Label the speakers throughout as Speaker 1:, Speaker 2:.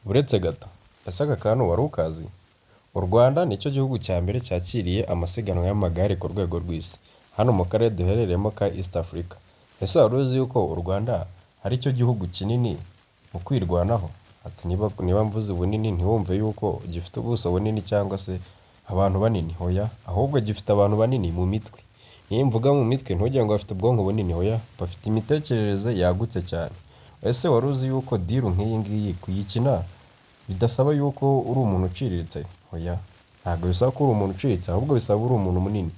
Speaker 1: Uretse gato, ese aka kantu wari ukazi? U Rwanda nicyo gihugu cya mbere cyakiriye amasiganwa y'amagare ku rwego rw'isi, hano mu karere duherereyemo ka East Africa. Ese wari uzi yuko u Rwanda ari cyo gihugu kinini mu kwirwanaho? Ati niba mvuze ubunini ntiwumve yuko gifite ubuso bunini cyangwa se abantu banini, hoya, ahubwo gifite abantu banini mu mitwe. Niyo mvuga mu mitwe ntugire ngo bafite ubwonko bunini, hoya, bafite imitekerereze yagutse cyane. Ese wari uzi yuko diru nk'iyi ngiyi kuyikina bidasaba yuko uri umuntu uciriritse? Oya, ntabwo bisaba ko uri umuntu uciriritse, ahubwo bisaba uri umuntu munini.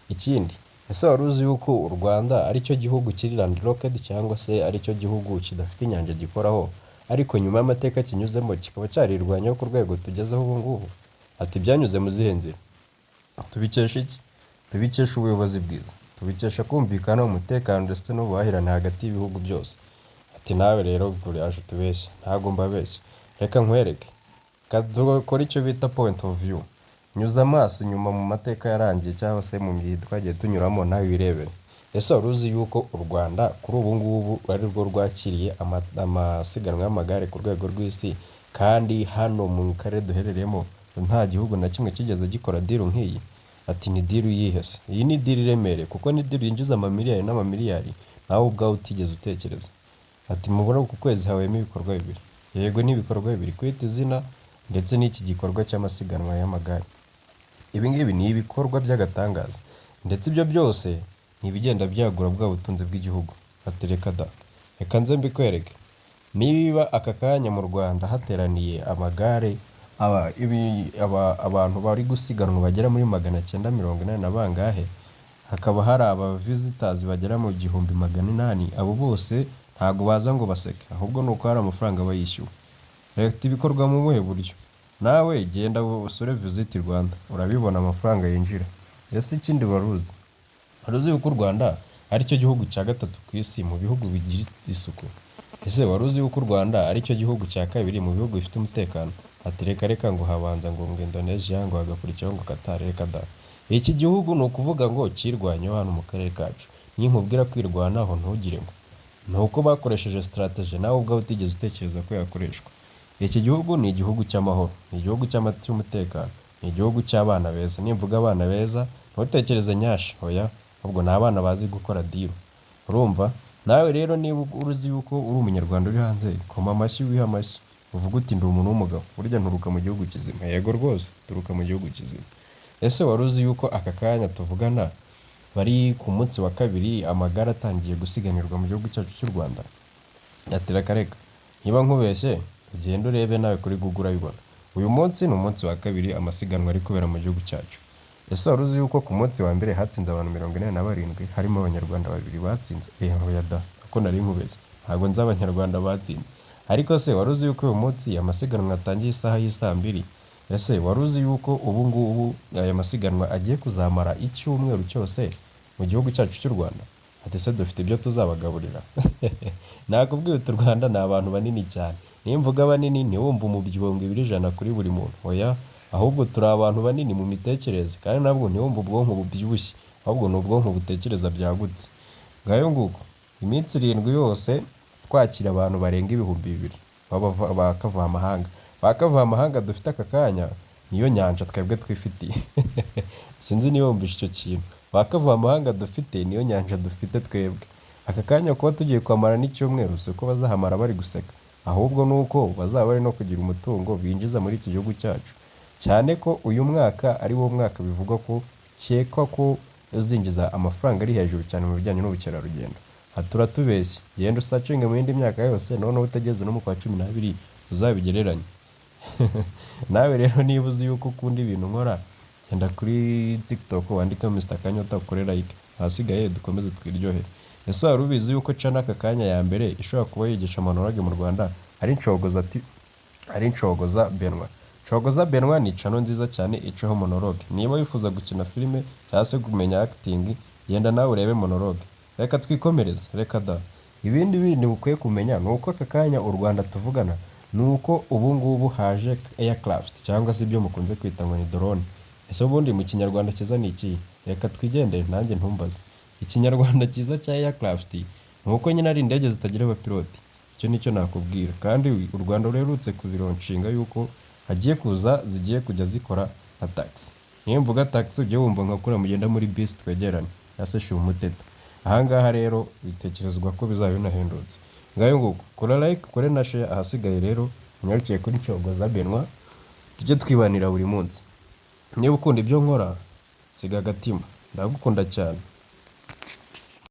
Speaker 1: Ikindi, ese wari uzi yuko u Rwanda ari cyo gihugu kiri landlocked cyangwa se ari cyo gihugu kidafite inyanja gikoraho, ariko nyuma y'amateka kinyuzemo kikaba cyarirwanyeho ku rwego tugezeho ubu ngubu? Ati byanyuze mu zihe nzira? Tubikesha iki? Tubikesha ubuyobozi bwiza, tubikesha kumvikana, umutekano ndetse n'ubuhahirane hagati y'ibihugu byose. Ati nawe rero uraje utubeshye? Ntabwo mbabeshya. Reka nkwereke, dukora icyo bita point of view. Nyuza amaso inyuma mu mateka yarangiye cyangwa se mu gihe twagiye tunyuramo, nawe wirebere. Ese wari uzi yuko u Rwanda kuri ubu ngubu ari rwo rwakiriye amasiganwa y'amagare ku rwego rw'isi, kandi hano mu karere duherereyemo nta gihugu na kimwe kigeze gikora diru nk'iyi? Ati ni diru yihese, iyi ni diru iremereye kuko ni diru yinjiza amamiliyari n'amamiliyari nawe ubwawe utigeze utekereza. Ati mubona ku kwezi hawemo ibikorwa bibiri. Yego, ni ibikorwa bibiri: kwita izina ndetse n'iki gikorwa cy'amasiganwa y'amagare. Ibi ngibi ni ibikorwa by'agatangaza, ndetse ibyo byose ni ibigenda byagura bwa butunzi bw'igihugu. Ati reka da, reka nze mbikwereke. Niba aka kanya mu Rwanda hateraniye amagare, abantu bari gusiganwa bagera muri 980 na bangahe, hakaba hari aba visitors bagera mu 800, abo bose ntabwo baza ngo baseke, ahubwo ni uko hari amafaranga bayishyuwe. Leta ibikorwa mu buhe buryo? Nawe genda usure Visit Rwanda urabibona amafaranga yinjira. Ese ikindi wari uzi? Wari uzi yuko u Rwanda ari cyo gihugu cya gatatu ku isi mu bihugu bigira isuku? Ese wari uzi yuko u Rwanda ari cyo gihugu cya kabiri mu bihugu bifite umutekano? Ati reka ngo habanza ngo Indonesia, ngo hagakurikiraho ngo Qatar. Reka da, iki gihugu ni ukuvuga ngo kirwanyeho hano mu karere kacu. Ninkubwira kwirwanaho ntugire ngo ni uko bakoresheje strategy nawe ubwawe utigeze utekereza ko yakoreshwa. Iki gihugu ni igihugu cy'amahoro, ni igihugu cy'umutekano, ni igihugu cy'abana beza. Nimvuga abana beza ntutekereze nyashi, hoya, ahubwo ni abana bazi gukora diru. Urumva? Nawe rero niba uruzi yuko uri umunyarwanda uri hanze, koma amashyi, wiha amashyi, uvuga uti ndi umuntu w'umugabo, burya nturuka mu gihugu kizima. Yego rwose, turuka mu gihugu kizima. Ese wari uzi yuko aka kanya tuvugana bari ku munsi wa kabiri amagare atangiye gusiganirwa mu gihugu cyacu cy'u Rwanda? Ati reka, niba nkubeshye ugenda urebe nawe kuri Google urabibona. Uyu munsi ni umunsi wa kabiri amasiganwa ari kubera mu gihugu cyacu. Ese wari uzi yuko ku munsi wa mbere hatsinze abantu 47, harimo abanyarwanda 2 batsinze? Hoya da, kuko nari nkubeshye, ntabwo nzi abanyarwanda batsinze. Ariko se wari uzi yuko uyu munsi amasiganwa atangiye isaha y'isaa 2? Ese wari uzi yuko ubu ngubu aya masiganwa agiye kuzamara icyumweru cyose mu gihugu cyacu cy'u Rwanda? Ati se dufite ibyo tuzabagaburira? Nakubwiye uti u Rwanda ni abantu banini cyane. Niyo mvuga banini ntiwumve umubyibuho 200 kuri buri muntu, oya, ahubwo turi abantu banini mu mitekerereze, kandi nabwo ntiwumve ubwonko bubyibushye, ahubwo ni ubwonko butekereza byagutse. Ngayo nguko iminsi 7 yose twakira abantu barenga 2,000 bakavamahanga. Bakavamahanga dufite aka kanya niyo nyanja twebwe twifitiye. Sinzi niba wumvishe icyo kintu. Bakavamahanga dufite niyo nyanja dufite twebwe. Aka kanya kuba tugiye kwamara n'icyumweru si uko bazahamara bari guseka, ahubwo ni uko bazaba bari no kugira umutungo binjiza muri iki gihugu cyacu, cyane ko uyu mwaka ari wo mwaka bivugwa ko cyekwa ko uzinjiza amafaranga ari hejuru cyane mu bijyanye n'ubukerarugendo. Turatubeshye, genda usacinge mu yindi myaka yose, noneho utageze no mu kwa 12 uzabigereranya. Nawe rero niba uzi yuko ukunda ibintu nkora, genda kuri TikTok wandika Mr Kanyota ukore like, hasigaye dukomeze twiryohere. Ese wari ubizi yuko cana aka kanya ya mbere ishobora kuba yigisha monologue mu Rwanda ari Nshogoza Benoit. Nshogoza Benoit ni channel nziza cyane icaho monologue. Niba wifuza gukina filime cyangwa se kumenya acting, genda nawe urebe monologue. Reka twikomereze, reka da. Ibindi bintu ukwiye kumenya ni uko aka kanya u Rwanda tuvugana ni uko ubu ngubu haje aircraft cyangwa se ibyo mukunze kwita ngo ni drone. Ese ubundi mu kinyarwanda kiza ni iki? Reka twigendere nanjye ntumbaze. Ikinyarwanda cyiza cya aircraft ni uko nyine ari indege zitagira abapiloti. icyo nicyo nakubwira. Kandi u Rwanda ruherutse kubironshinga yuko hagiye kuza zigiye kujya zikora nka taxi. Niyo mvuga taxi ujye wumva nka kuriya mugenda muri bisi twegerane ya se Shumuteta. Ahangaha rero bitekerezwa ko bizaba binahendutse. Ngayo nguko kora like kore na share, ahasigaye rero unyarukiye kuri Cogoza Benoit tujye twibanira buri munsi. Niba ukunda ibyo nkora siga agatima, ndagukunda cyane.